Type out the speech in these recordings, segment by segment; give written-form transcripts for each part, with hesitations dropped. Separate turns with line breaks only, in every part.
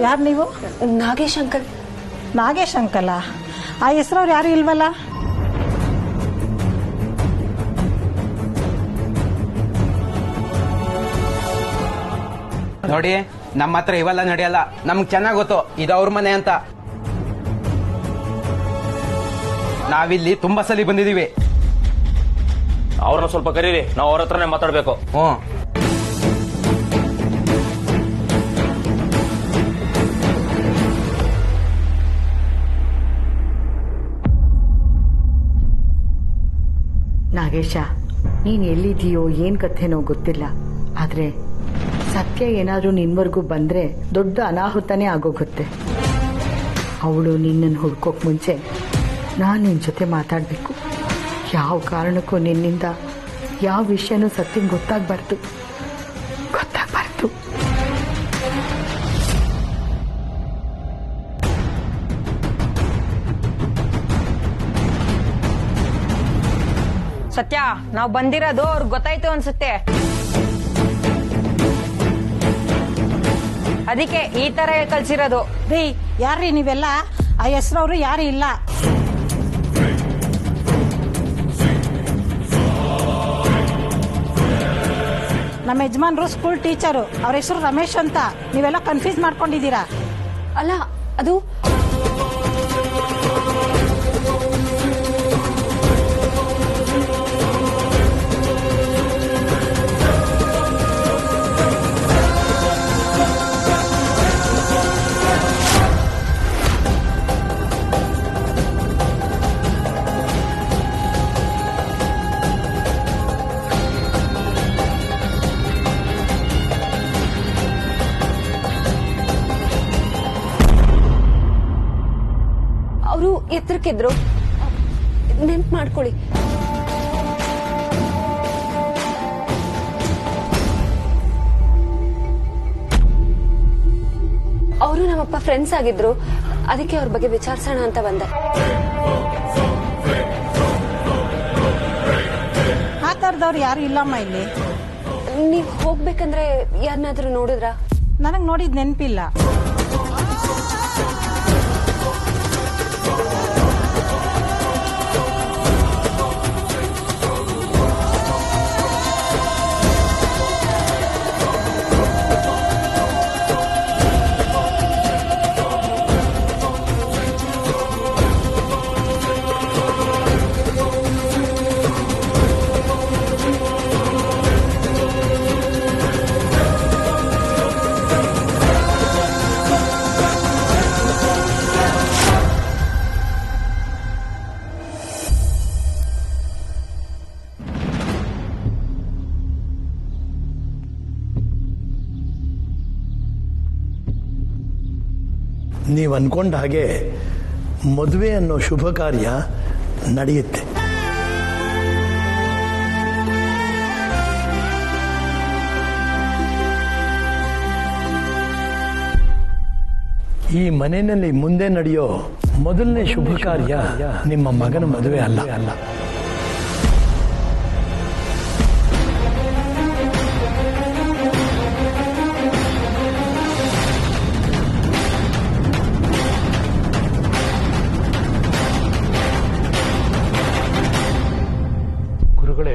ಯಾರು ನೀವು?
Nagesh uncle.
Nagesh uncle? ಆ ಹೆಸರವ್ರು ಯಾರು ಇಲ್ವಲ್ಲ?
ನೋಡಿ, ನಮ್ಮ ಹತ್ರ ಇವೆಲ್ಲ ನಡೆಯಲ್ಲ. ನಮ್ಗೆ ಚೆನ್ನಾಗ್ ಗೊತ್ತು ಇದು ಅವ್ರ ಮನೆ ಅಂತ. ನಾವಿಲ್ಲಿ ತುಂಬಾ ಸಲ ಬಂದಿದೀವಿ.
ಅವ್ರನ್ನ ಸ್ವಲ್ಪ ಕರೀರಿ, ನಾವು ಅವ್ರ ಹತ್ರನೇ ಮಾತಾಡ್ಬೇಕು.
ನಾಗೇಶ, ನೀನ್ ಎಲ್ಲಿದೀಯೋ ಏನ್ ಕಥೆನೋ ಗೊತ್ತಿಲ್ಲ, ಆದ್ರೆ ಸತ್ಯ ಏನಾದ್ರೂ ನಿನ್ವರ್ಗೂ ಬಂದ್ರೆ ದೊಡ್ಡ ಅನಾಹುತನೇ ಆಗೋಗುತ್ತೆ. ಅವಳು ನಿನ್ನನ್ನು ಹುಡ್ಕೋಕ್ ಮುಂಚೆ ನಾನ್ ನಿನ್ ಜೊತೆ ಮಾತಾಡ್ಬೇಕು. ಯಾವ ಕಾರಣಕ್ಕೂ ನಿನ್ನಿಂದ ಯಾವ ವಿಷಯನೂ ಸತ್ಯಂಗ್ ಗೊತ್ತಾಗ್ಬಾರ್ದು.
ಸತ್ಯ, ನಾವ್ ಬಂದಿರೋದು ಅವ್ರಿಗೆ ಗೊತ್ತಾಯ್ತು ಅನ್ಸುತ್ತೆ. ಅದಕ್ಕೆ ಈ ತರ ಕಳ್ಸಿರೋದು.
ರೀ, ಯಾರ್ರೀ ನೀವೆಲ್ಲ? ಆ ಹೆಸರವ್ರು ಯಾರು ಇಲ್ಲ. ನಮ್ಮ ಯಜಮಾನ್ರು ಸ್ಕೂಲ್ ಟೀಚರು, ಅವ್ರ ಹೆಸರು ರಮೇಶ್ ಅಂತ. ನೀವೆಲ್ಲ ಕನ್ಫ್ಯೂಸ್ ಮಾಡ್ಕೊಂಡಿದ್ದೀರಾ.
ಅಲ್ಲ, ಅದು ಅವರು ಎತ್ತರಕ್ಕಿದ್ರು. ನೆನ್ಪು ಮಾಡ್ಕೊಳ್ಳಿ. ಅವರು ನಮ್ಮಪ್ಪ ಫ್ರೆಂಡ್ಸ್ ಆಗಿದ್ರು, ಅದಕ್ಕೆ ಅವ್ರ ಬಗ್ಗೆ ವಿಚಾರಿಸೋಣ ಅಂತ ಬಂದೆ.
ಆ ಥರದವ್ರು ಯಾರು ಇಲ್ಲಮ್ಮ ಇಲ್ಲಿ.
ನೀವ್ ಹೋಗ್ಬೇಕಂದ್ರೆ ಯಾರನ್ನಾದ್ರೂ ನೋಡಿದ್ರ?
ನನಗ್ ನೋಡಿದ್ ನೆನಪಿಲ್ಲ.
ನೀವು ಅನ್ಕೊಂಡ ಹಾಗೆ ಮದುವೆ ಅನ್ನೋ ಶುಭ ಕಾರ್ಯ ನಡೆಯುತ್ತೆ. ಈ ಮನೆಯಲ್ಲಿ ಮುಂದೆ ನಡೆಯೋ ಮೊದಲನೇ ಶುಭ ಕಾರ್ಯ ನಿಮ್ಮ ಮಗನ ಮದುವೆ ಅಲ್ಲ.
ಗುರುಗಳೇ,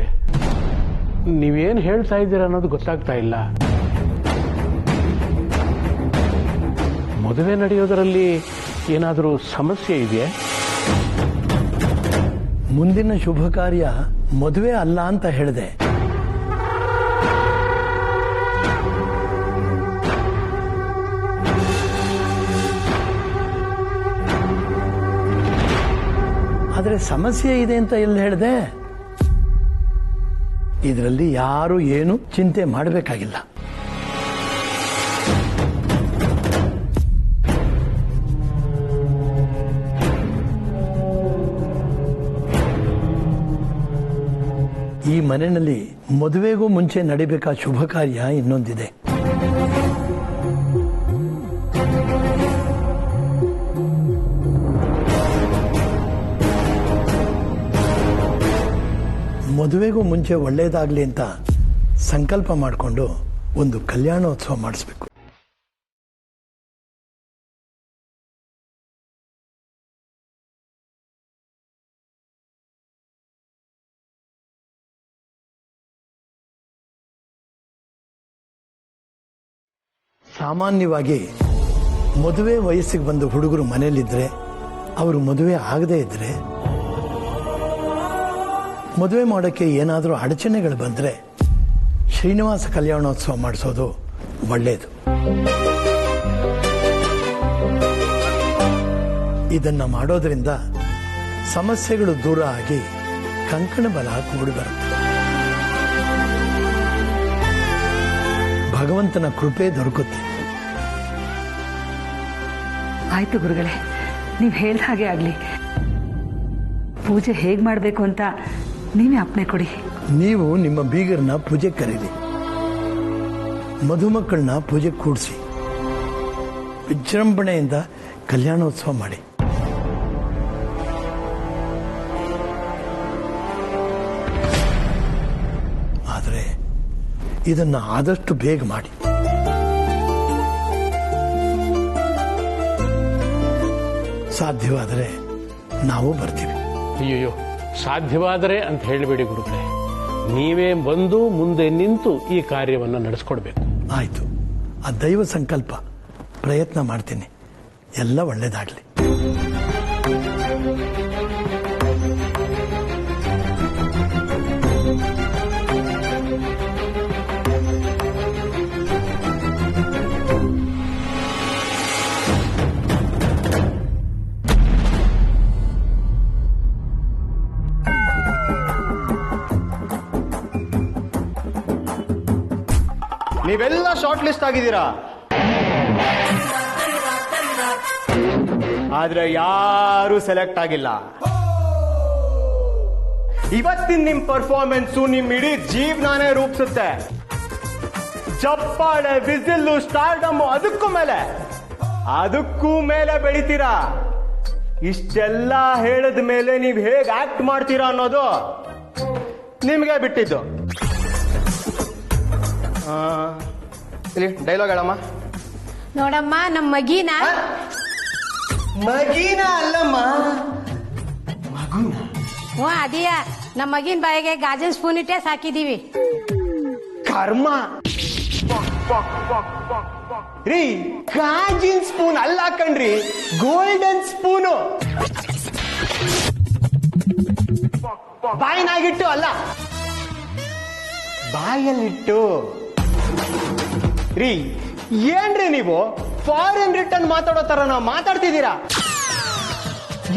ನೀವೇನು ಹೇಳ್ತಾ ಇದ್ದೀರಾ ಅನ್ನೋದು ಗೊತ್ತಾಗ್ತಾ ಇಲ್ಲ. ಮದುವೆ ನಡೆಯೋದರಲ್ಲಿ ಏನಾದರೂ ಸಮಸ್ಯೆ ಇದೆಯೇ?
ಮುಂದಿನ ಶುಭ ಕಾರ್ಯ ಮದುವೆ ಅಲ್ಲ ಅಂತ ಹೇಳಿದೆ. ಆದರೆ ಸಮಸ್ಯೆ ಇದೆ ಅಂತ ಎಲ್ಲಿ ಹೇಳಿದೆ? ಇದರಲ್ಲಿ ಯಾರು ಏನು ಚಿಂತೆ ಮಾಡಬೇಕಾಗಿಲ್ಲ. ಈ ಮನೆಯಲ್ಲಿ ಮದುವೆಗೂ ಮುಂಚೆ ನಡಿಬೇಕಾದ ಶುಭ ಕಾರ್ಯ ಇನ್ನೊಂದಿದೆ. ಮದುವೆಗೂ ಮುಂಚೆ ಒಳ್ಳೆಯದಾಗಲಿ ಅಂತ ಸಂಕಲ್ಪ ಮಾಡಿಕೊಂಡು ಒಂದು ಕಲ್ಯಾಣೋತ್ಸವ ಮಾಡಿಸ್ಬೇಕು. ಸಾಮಾನ್ಯವಾಗಿ ಮದುವೆ ವಯಸ್ಸಿಗೆ ಬಂದ ಹುಡುಗರು ಮನೇಲಿದ್ರೆ, ಅವರು ಮದುವೆ ಆಗದೇ ಇದ್ರೆ, ಮದುವೆ ಮಾಡೋಕ್ಕೆ ಏನಾದರೂ ಅಡಚಣೆಗಳು ಬಂದರೆ ಶ್ರೀನಿವಾಸ ಕಲ್ಯಾಣೋತ್ಸವ ಮಾಡಿಸೋದು ಒಳ್ಳೆಯದು. ಇದನ್ನ ಮಾಡೋದ್ರಿಂದ ಸಮಸ್ಯೆಗಳು ದೂರ ಆಗಿ ಕಂಕಣ ಬಲ ಕೂಡಿ ಬರುತ್ತೆ. ಭಗವಂತನ ಕೃಪೆ ದೊರಕುತ್ತೆ.
ಆಯ್ತು ಗುರುಗಳೇ, ನೀವು ಹೇಳ್ದ ಹಾಗೆ ಆಗಲಿ. ಪೂಜೆ ಹೇಗೆ ಮಾಡಬೇಕು ಅಂತ ನೀವೇ ಅಪ್ಪಣೆ ಕೊಡಿ.
ನೀವು ನಿಮ್ಮ ಬೀಗರನ್ನ ಪೂಜೆ ಕರೀರಿ, ಮಧುಮಕ್ಕಳನ್ನ ಪೂಜೆ ಕೂಡಿಸಿ, ವಿಜೃಂಭಣೆಯಿಂದ ಕಲ್ಯಾಣೋತ್ಸವ ಮಾಡಿ. ಆದರೆ ಇದನ್ನ ಆದಷ್ಟು ಬೇಗ ಮಾಡಿ. ಸಾಧ್ಯವಾದರೆ ನಾವು ಬರ್ತೀವಿ.
ಅಯ್ಯಯ್ಯೋ, ಸಾಧ್ಯವಾದರೆ ಅಂತ ಹೇಳಬೇಡಿ ಗುರುಗಳೇ. ನೀವೇ ಬಂದು ಮುಂದೆ ನಿಂತು ಈ ಕಾರ್ಯವನ್ನು ನಡೆಸ್ಕೊಡ್ಬೇಕು.
ಆಯ್ತು, ಆ ದೈವ ಸಂಕಲ್ಪ ಪ್ರಯತ್ನ ಮಾಡ್ತೀನಿ. ಎಲ್ಲ ಒಳ್ಳೇದಾಗ್ಲಿ.
ನೀವೆಲ್ಲ ಶಾರ್ಟ್ ಲಿಸ್ಟ್ ಆಗಿದ್ದೀರಾ, ಆದ್ರೆ ಯಾರು ಸೆಲೆಕ್ಟ್ ಆಗಿಲ್ಲ. ಇವತ್ತಿನ ನಿಮ್ ಪರ್ಫಾರ್ಮೆನ್ಸು ನಿಮ್ ಇಡೀ ಜೀವನಾನೇ ರೂಪಿಸುತ್ತೆ. ಚಪ್ಪಾಳೆ, ವಿಸಿಲ್ಲು, ಸ್ಟಾರ್ಡಮ್, ಅದಕ್ಕೂ ಮೇಲೆ ಬೆಳಿತೀರಾ. ಇಷ್ಟೆಲ್ಲ ಹೇಳಿದ ಮೇಲೆ ನೀವ್ ಹೇಗ್ ಆಕ್ಟ್ ಮಾಡ್ತೀರಾ ಅನ್ನೋದು ನಿಮ್ಗೆ ಬಿಟ್ಟಿದ್ದು. ಇಲ್ಲಿ ಡೈಲಾಗ್ ಹೇಳಮ್ಮ.
ನೋಡಮ್ಮ, ನಮ್ಮ ಮಗಿನ
ಅಲ್ಲಮ್ಮ, ಮಗುನ.
ಹ್ಞೂ ಅದಿಯ, ನಮ್ಮ ಮಗಿನ ಬಾಯಿಗೆ ಗಾಜಿನ ಸ್ಪೂನ್ ಇಟ್ಟೆ ಸಾಕಿದೀವಿ.
ಕರ್ಮ ರೀ, ಗಾಜಿನ ಸ್ಪೂನ್ ಅಲ್ಲ ಕಣ್ರಿ, ಗೋಲ್ಡನ್ ಸ್ಪೂನು. ಬಾಯಿನಾಗಿಟ್ಟು ಅಲ್ಲ, ಬಾಯಲ್ಲಿಟ್ಟು. ರೀ, ಏನ್ರಿ ನೀವು ಫಾರಿನ್ ರಿಟರ್ನ್ ಮಾತಾಡೋ ತರ ನಾವು ಮಾತಾಡ್ತಿದ್ದೀರಾ?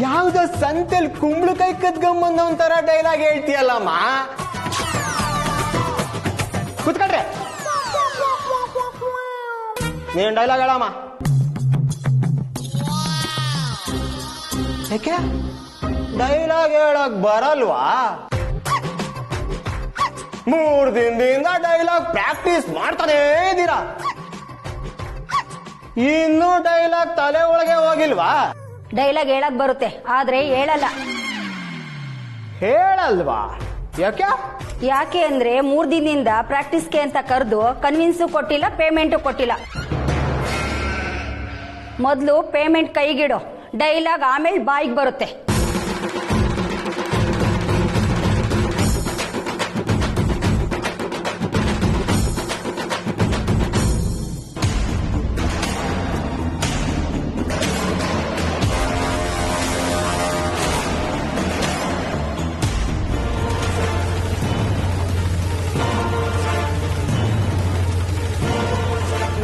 ಯಾವ್ದೋ ಸಂತೆಲ್ ಕುಂಬಳಕಾಯಿ ಕದ್ಗಂಬಂದ ಒಂಥರ ಡೈಲಾಗ್ ಹೇಳ್ತೀಯಲ್ಲಮ್ಮ. ಕೂತ್ಕೊಳ್ರೆ, ನೀನ್ ಡೈಲಾಗ್ ಹೇಳಮ್ಮ. ಯಾಕೆ ಡೈಲಾಗ್ ಹೇಳಕ್ ಬರಲ್ವಾ? 3 ದಿನದಿಂದ ಡೈಲಾಗ್ ಪ್ರಾಕ್ಟೀಸ್ ಮಾಡ್ತಾನೇ ಇದ್ದೀರಾ, ಇನ್ನೂ ಡೈಲಾಗ್ ತಲೆ ಒಳಗೆ ಹೋಗಿಲ್ವಾ?
ಡೈಲಾಗ್ ಹೇಳಕ್ ಬರುತ್ತೆ, ಆದ್ರೆ
ಹೇಳಲ್ವಾ?
ಯಾಕೆ ಅಂದ್ರೆ 3 ದಿನದಿಂದ ಪ್ರಾಕ್ಟೀಸ್ಗೆ ಅಂತ ಕರೆದು ಕನ್ವಿನ್ಸು ಕೊಟ್ಟಿಲ್ಲ, ಪೇಮೆಂಟು ಕೊಟ್ಟಿಲ್ಲ. ಮೊದಲು ಪೇಮೆಂಟ್ ಕೈಗಿಡು, ಡೈಲಾಗ್ ಆಮೇಲೆ ಬಾಯಿಗೆ ಬರುತ್ತೆ.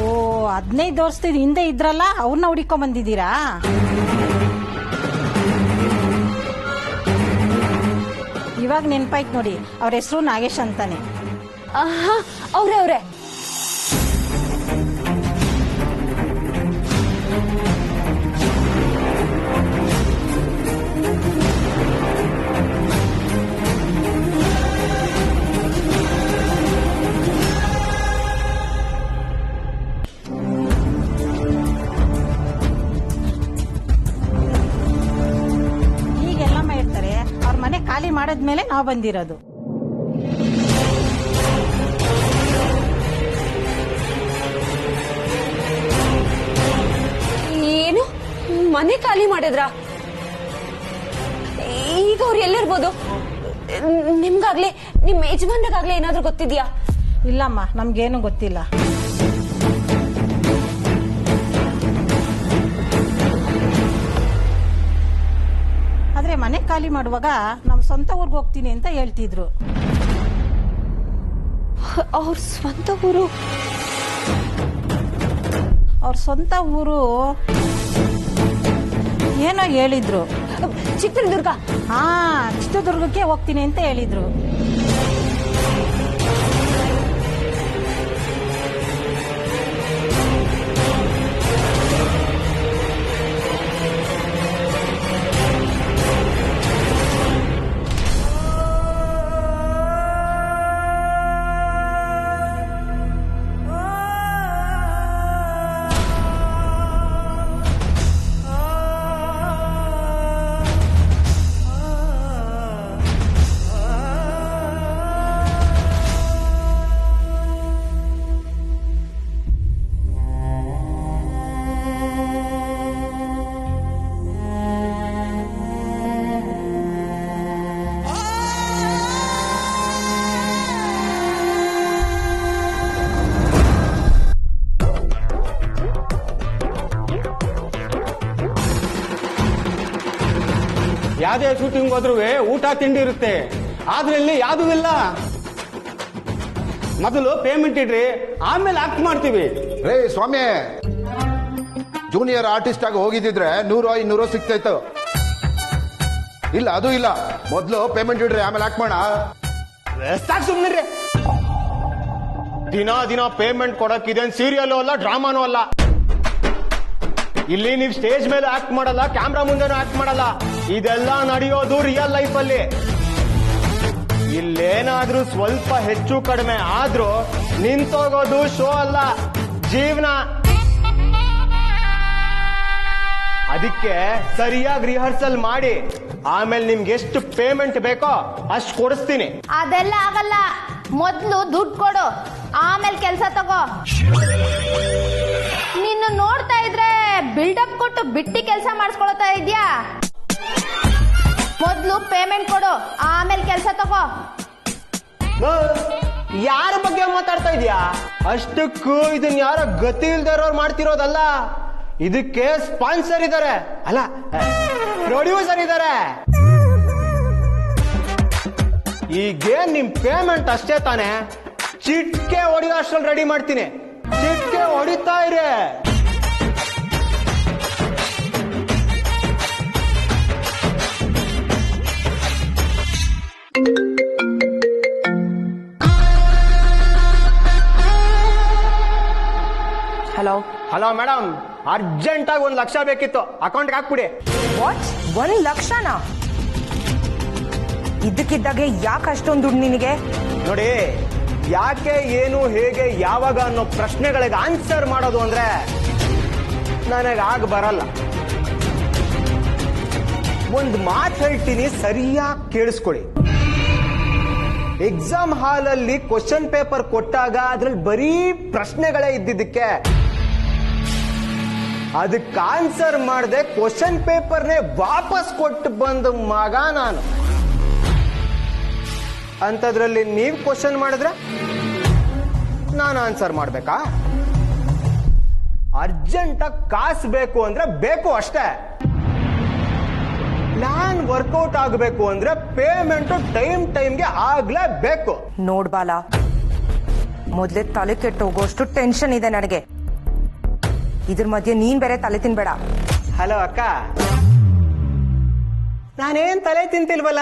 ಓ, 15 ವರ್ಷದ ಹಿಂದೆ ಇದ್ರಲ್ಲ, ಅವ್ರನ್ನ ಹುಡಿಕೊಂಡ್ ಬಂದಿದ್ದೀರಾ? ಇವಾಗ ನೆನ್ಪಾಯ್ತು ನೋಡಿ, ಅವ್ರ ಹೆಸರು ನಾಗೇಶ್ ಅಂತಾನೆ.
ಅವ್ರೆ
ಹೀಗೆಲ್ಲ ಮಾಡ್ತಾರೆ. ಅವ್ರ ಮನೆ ಖಾಲಿ ಮಾಡದ್ಮೇಲೆ ನಾವು ಬಂದಿರೋದು.
ಏನು ಮನೆ ಖಾಲಿ ಮಾಡಿದ್ರ? ಈಗ ಅವ್ರು ಎಲ್ಲಿರ್ಬೋದು? ನಿಮ್ಗಾಗ್ಲಿ ನಿಮ್ ಯಜಮಾನ್ರಿಗಾಗ್ಲಿ ಏನಾದ್ರೂ ಗೊತ್ತಿದ್ಯಾ?
ಇಲ್ಲಮ್ಮ, ನಮ್ಗೇನು ಗೊತ್ತಿಲ್ಲ. ಆದ್ರೆ ಮನೆ ಖಾಲಿ ಮಾಡುವಾಗ ನಮ್ ಸ್ವಂತ ಊರ್ಗ್ ಹೋಗ್ತೀನಿ ಅಂತ ಹೇಳ್ತಿದ್ರು.
ಅವ್ರ ಸ್ವಂತ ಊರು
ಅವ್ರ ಸ್ವಂತ ಊರು ಏನೋ ಹೇಳಿದ್ರು.
ಚಿತ್ರದುರ್ಗ.
ಹಾ, ಚಿತ್ರದುರ್ಗಕ್ಕೆ ಹೋಗ್ತೀನಿ ಅಂತ ಹೇಳಿದ್ರು.
ಯಾವ್ದೇ ಶೂಟಿಂಗ್ ಹೋದ್ರೂ ಊಟ ತಿಂಡಿ ಇರುತ್ತೆ, ಆದ್ರೆ ಇಲ್ಲಿ ಯಾವ್ದೂ ಇಲ್ಲ. ಮೊದಲು ಪೇಮೆಂಟ್ ಇಡ್ರಿ, ಆಮೇಲೆ ಆಕ್ಟ್ ಮಾಡ್ತೀವಿ.
ರೇ ಸ್ವಾಮಿ, ಜೂನಿಯರ್ ಆರ್ಟಿಸ್ಟ್ ಆಗಿ ಹೋಗಿದ್ದಿದ್ರೆ 100-200 ಸಿಗ್ತಾಯ್ತು. ಇಲ್ಲ, ಅದು ಇಲ್ಲ. ಮೊದ್ಲು ಪೇಮೆಂಟ್ ಇಡ್ರಿ, ಆಮೇಲೆ ಆಕ್ಟ್ ಮಾಡ.
ಸಾಕು ಸುಮ್ನಿರ್ರಿ. ದಿನ ಪೇಮೆಂಟ್ ಕೊಡಕ್ ಇದೇನ್ ಸೀರಿಯಲ್ ಅಲ್ಲ, ಡ್ರಾಮಾನೂ ಅಲ್ಲ. ಇಲ್ಲಿ ನೀವು ಸ್ಟೇಜ್ ಮೇಲೆ ಆಕ್ಟ್ ಮಾಡಲ್ಲ, ಕ್ಯಾಮ್ರಾ ಮುಂದೆನೂ ಆಕ್ಟ್ ಮಾಡಲ್ಲ. ಇದೆಲ್ಲ ನಡೆಯೋದು ರಿಯಲ್ ಲೈಫ್ ಅಲ್ಲಿ. ಇಲ್ಲೇನಾದ್ರೂ ಸ್ವಲ್ಪ ಹೆಚ್ಚು ಕಡಿಮೆ ಆದ್ರೂ ನಿಂತೋಗೋದು ಶೋ ಅಲ್ಲ, ಜೀವನ. ಅದಕ್ಕೆ ಸರಿಯಾಗಿ ರಿಹರ್ಸಲ್ ಮಾಡಿ, ಆಮೇಲೆ ನಿಮ್ಗೆ ಎಷ್ಟು ಪೇಮೆಂಟ್ ಬೇಕೋ ಅಷ್ಟು ಕೊಡಿಸ್ತೀನಿ.
ಅದೆಲ್ಲ ಆಗಲ್ಲ. ಮೊದ್ಲು ದುಡ್ಡು ಕೊಡು, ಆಮೇಲೆ ಕೆಲಸ ತಗೋ. ನಿನ್ನ ನೋಡ್ತಾ ಇದ್ರೆ ಬಿಲ್ಡಪ್ ಕೊಟ್ಟು ಬಿಟ್ಟಿ ಕೆಲಸ ಮಾಡಿಸ್ಕೊಳ್ತಾ ಇದ್ಯಾ? ಮೊದ್ಲು ಪೇಮೆಂಟ್ ಕೊಡು, ಆಮೇಲೆ ಕೆಲಸ ತಗೋ.
ಯಾರ ಬಗ್ಗೆ ಮಾತಾಡ್ತಾ ಇದೀಯಾ? ಅಷ್ಟಕ್ಕೂ ಇದನ್ನ ಯಾರೋ ಗತಿ ಇಲ್ದೇ ಇರೋರು ಮಾಡ್ತಿರೋದಲ್ಲ. ಇದಕ್ಕೆ ಸ್ಪಾನ್ಸರ್ ಇದ್ದಾರೆ, ಅಲ್ಲ ಪ್ರೊಡ್ಯೂಸರ್ ಇದ್ದಾರೆ. ಈಗೇನ್ ನಿಮ್ ಪೇಮೆಂಟ್ ಅಷ್ಟೇ ತಾನೆ, ಚಿಟ್ಕೆ ಹೊಡಿಯೋ ಅಷ್ಟ್ರಲ್ಲಿ ರೆಡಿ ಮಾಡ್ತೀನಿ. ಚಿಟ್ಕೆ ಹೊಡಿತಾ ಇರಿ. ಹಲೋ ಮೇಡಮ್, ಅರ್ಜೆಂಟ್ ಆಗಿ 1 ಲಕ್ಷ ಬೇಕಿತ್ತು, ಅಕೌಂಟ್ಗೆ ಹಾಕ್ಬಿಡಿ.
ವಾಟ್? 1 ಲಕ್ಷನಾ? ಇದ್ದಕ್ಕಿದ್ದಾಗೆ ಯಾಕೆ ಅಷ್ಟೊಂದು ದುಡ್ಡು ನಿನಗೆ?
ನೋಡಿ, ಯಾಕೆ, ಏನು, ಹೇಗೆ, ಯಾವಾಗ ಅನ್ನೋ ಪ್ರಶ್ನೆಗಳಿಗೆ ಆನ್ಸರ್ ಮಾಡೋದು ಅಂದ್ರೆ ನನಗೆ ಆಗ ಬರಲ್ಲ. ಒಂದು ಮಾತು ಹೇಳ್ತೀನಿ, ಸರಿಯಾಗಿ ಕೇಳಿಸ್ಕೊಳ್ಳಿ. ಎಕ್ಸಾಮ್ ಹಾಲಲ್ಲಿ ಕ್ವಶನ್ ಪೇಪರ್ ಕೊಟ್ಟಾಗ ಅದ್ರಲ್ಲಿ ಬರೀ ಪ್ರಶ್ನೆಗಳೇ ಇದ್ದಿದ್ದಕ್ಕೆ ಅದಕ್ಕೆ ಆನ್ಸರ್ ಮಾಡದೆ ಕ್ವಶನ್ ಪೇಪರ್ನೇ ವಾಪಸ್ ಕೊಟ್ಟು ಬಂದ ಮಗ ನಾನು. ಅಂತದ್ರಲ್ಲಿ ನೀವು ಕ್ವಶನ್ ಮಾಡಿದ್ರೆ ನಾನು ಆನ್ಸರ್ ಮಾಡ್ಬೇಕಾ? ಅರ್ಜೆಂಟಾಗಿ ಕಾಸು ಬೇಕು ಅಂದ್ರೆ ಬೇಕು ಅಷ್ಟೇ. ಪ್ಲಾನ್ ವರ್ಕೌಟ್ ಆಗಬೇಕು ಅಂದ್ರೆ ಪೇಮೆಂಟ್ ಟೈಮ್ಗೆ ಆಗ್ಲೇಬೇಕು.
ನೋಡ್ಬಾಲ, ಮೊದ್ಲೇ ತಲೆ ಕೆಟ್ಟು ಹೋಗೋಷ್ಟು ಟೆನ್ಷನ್ ಇದೆ ನನಗೆ. ಇದ್ರ ಮಧ್ಯೆ ನೀನ್ ಬೇರೆ ತಲೆ ತಿನ್ಬೇಡ.
ಹಲೋ ಅಕ್ಕ, ನಾನೇನ್ ತಲೆ ತಿಂತಿಲ್ವಲ್ಲ.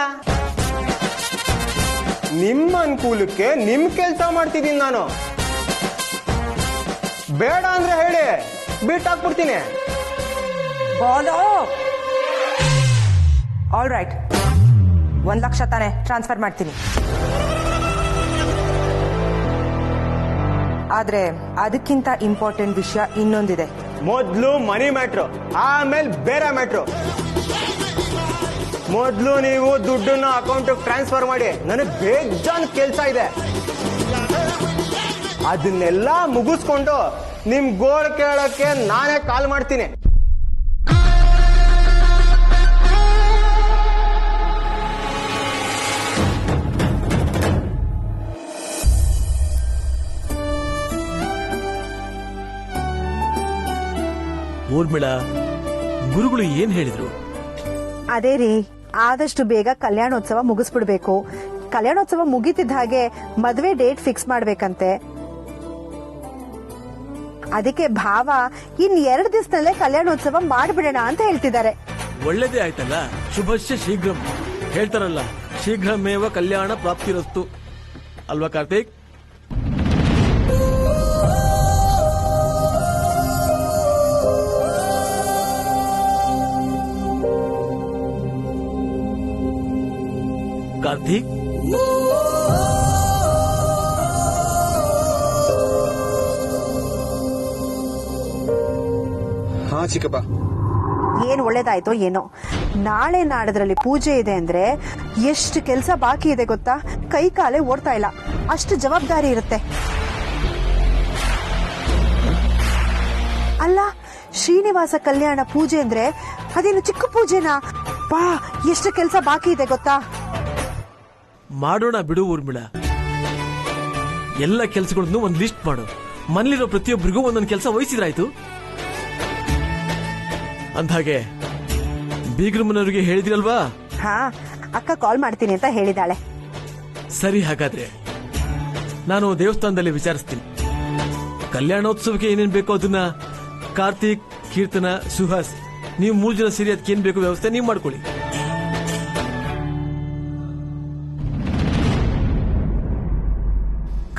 ನಿಮ್ಮ ಅನುಕೂಲಕ್ಕೆ ನಿಮ್ ಕೆಲಸ ಮಾಡ್ತಿದ್ದೀನಿ ನಾನು. ಬೇಡ ಅಂದ್ರೆ ಹೇಳಿ, ಬಿಟ್ಟಾಕ್ಬಿಡ್ತೀನಿ.
ಬಾಲೋ, ಆಲ್ ರೈಟ್, 1 ಲಕ್ಷ ತಾನೆ, ಟ್ರಾನ್ಸ್ಫರ್ ಮಾಡ್ತೀನಿ. ಆದ್ರೆ ಅದಕ್ಕಿಂತ ಇಂಪಾರ್ಟೆಂಟ್ ವಿಷಯ ಇನ್ನೊಂದಿದೆ.
ಮೊದ್ಲು ಮನಿ ಮ್ಯಾಟ್ರು, ಆಮೇಲೆ ಬೇರೆ ಮ್ಯಾಟ್ರು. ಮೊದ್ಲು ನೀವು ದುಡ್ಡನ್ನ ಅಕೌಂಟ್ ಟ್ರಾನ್ಸ್ಫರ್ ಮಾಡಿ, ನನಗೆ ಬೇಜಾನ್ ಕೆಲಸ ಇದೆ. ಅದನ್ನೆಲ್ಲ ಮುಗಿಸ್ಕೊಂಡು ನಿಮ್ ಗೋಳ್ ಕೇಳಕ್ಕೆ ನಾನೇ ಕಾಲ್ ಮಾಡ್ತೀನಿ.
ಊರ್ಮಿಳಾ, ಗುರುಗಳು ಏನ್ ಹೇಳಿದ್ರು?
ಅದೇ ರೀ,
ಆದಷ್ಟು ಬೇಗ ಕಲ್ಯಾಣೋತ್ಸವ ಮುಗಿಸ್ಬಿಡ್ಬೇಕು. ಕಲ್ಯಾಣೋತ್ಸವ ಮುಗಿತಿದ್ದ ಹಾಗೆ ಮದುವೆ ಡೇಟ್ ಫಿಕ್ಸ್ ಮಾಡ್ಬೇಕಂತೆ. ಅದಕ್ಕೆ ಭಾವ ಇನ್ 2 ದಿವಸದಲ್ಲೇ ಕಲ್ಯಾಣೋತ್ಸವ ಮಾಡ್ಬಿಡೋಣ ಅಂತ ಹೇಳ್ತಿದ್ದಾರೆ.
ಒಳ್ಳೇದೇ ಆಯ್ತಲ್ಲ. ಶುಭಶ್ಯ ಶೀಘ್ರಂ ಹೇಳ್ತಾರಲ್ಲ, ಶೀಘ್ರಮೇವ ಕಲ್ಯಾಣ ಪ್ರಾಪ್ತಿರಸ್ತು ಅಲ್ವಾ ಕಾರ್ತಿಕ್? ಕಾರ್ತಿಕ್,
ಹಾ ಚಿಕ್ಕಪ್ಪ.
ಏನ್ ಒಳ್ಳೇದಾಯ್ತೋ ಏನೋ. ನಾಳೆ ನಾಡದ್ರಲ್ಲಿ ಪೂಜೆ ಇದೆ ಅಂದ್ರೆ ಎಷ್ಟು ಕೆಲಸ ಬಾಕಿ ಇದೆ ಗೊತ್ತಾ? ಕೈ ಕಾಲೇ ಓಡ್ತಾ ಇಲ್ಲ, ಅಷ್ಟು ಜವಾಬ್ದಾರಿ ಇರುತ್ತೆ. ಅಲ್ಲ, ಶ್ರೀನಿವಾಸ ಕಲ್ಯಾಣ ಪೂಜೆ ಅಂದ್ರೆ ಅದೇನು ಚಿಕ್ಕ ಪೂಜೆನಾ? ಬಾ, ಎಷ್ಟು ಕೆಲಸ ಬಾಕಿ ಇದೆ ಗೊತ್ತಾ?
ಮಾಡೋಣ ಬಿಡು ಊರ್ಮಿಳ. ಎಲ್ಲ ಕೆಲಸಗಳನ್ನು ಒಂದ್ ಲಿಸ್ಟ್ ಮಾಡು. ಮನೇಲಿರೋ ಪ್ರತಿಯೊಬ್ಬರಿಗೂ ಒಂದೊಂದು ಕೆಲಸ ವಹಿಸಿದ್ರಾಯ್ತು. ಅಂದ್ಹಾಗೆ ಬೀಗ್ರ ಮನೆಯವರಿಗೆ ಹೇಳಿದಿರಲ್ವಾ?
ಹಾ, ಅಕ್ಕ ಕಾಲ್ ಮಾಡ್ತೀನಿ ಅಂತ ಹೇಳಿದಾಳೆ.
ಸರಿ, ಹಾಗಾದ್ರೆ ನಾನು ದೇವಸ್ಥಾನದಲ್ಲಿ ವಿಚಾರಿಸ್ತೀನಿ. ಕಲ್ಯಾಣೋತ್ಸವಕ್ಕೆ ಏನೇನ್ ಬೇಕೋ ಅದನ್ನ ಕಾರ್ತಿಕ್, ಕೀರ್ತನ, ಸುಹಾಸ್ ನೀವು 3 ಜನ ಸೇರಿ ಅದಕ್ಕೆ ಏನ್ ಬೇಕು ವ್ಯವಸ್ಥೆ ನೀವು ಮಾಡ್ಕೊಳ್ಳಿ.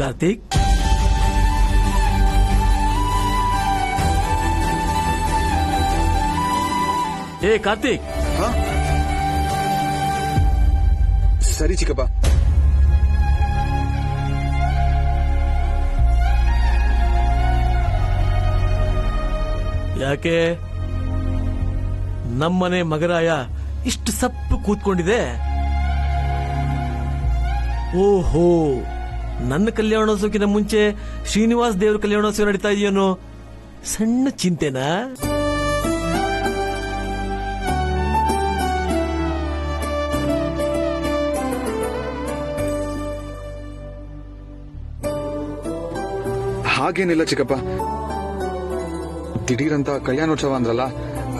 ಕಾರ್ತಿಕ್, ಏ ಕಾರ್ತಿಕ್.
ಸರಿ ಚಿಕ್ಕಪ್ಪ.
ಯಾಕೆ ನಮ್ಮನೆ ಮಗರಾಯ ಇಷ್ಟು ಸಪ್ಪು ಕೂತ್ಕೊಂಡಿದೆ? ಓಹೋ, ನನ್ನ ಕಲ್ಯಾಣೋತ್ಸವಕ್ಕಿಂತ ಮುಂಚೆ ಶ್ರೀನಿವಾಸ್ ದೇವ್ರ ಕಲ್ಯಾಣೋತ್ಸವ ನಡೀತಾ ಇದೆಯೇನೋ ಸಣ್ಣ ಚಿಂತೆನಾ?
ಹಾಗೇನಿಲ್ಲ ಚಿಕ್ಕಪ್ಪ. ದಿಢೀರಂತ ಕಲ್ಯಾಣೋತ್ಸವ ಅಂದ್ರಲ್ಲ,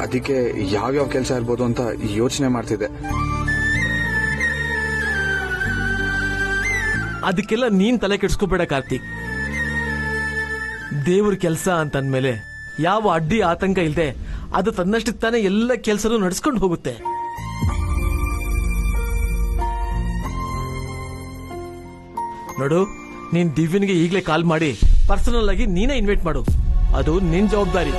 ಅದಕ್ಕೆ ಯಾವ್ಯಾವ ಕೆಲಸ ಇರ್ಬೋದು ಅಂತ ಯೋಚನೆ ಮಾಡ್ತಿದ್ದೆ.
ಅದಕ್ಕೆಲ್ಲ ನೀನ್ ತಲೆ ಕೆಡ್ಸ್ಕೋಬೇಡ ಕಾರ್ತಿಕ್. ದೇವ್ರ ಕೆಲಸ ಅಂತಂದ್ಮೇಲೆ ಯಾವ ಅಡ್ಡಿ ಆತಂಕ ಇಲ್ಲದೆ ಅದು ತನ್ನಷ್ಟಕ್ಕೆ ತಾನೇ ಎಲ್ಲ ಕೆಲಸನೂ ನಡ್ಸ್ಕೊಂಡು ಹೋಗುತ್ತೆ. ನೋಡು, ನೀನ್ ದಿವ್ಯನಿಗೆ ಈಗಲೇ ಕಾಲ್ ಮಾಡಿ ಪರ್ಸನಲ್ ಆಗಿ ನೀನೇ ಇನ್ವೈಟ್ ಮಾಡು. ಅದು ನಿನ್ ಜವಾಬ್ದಾರಿ.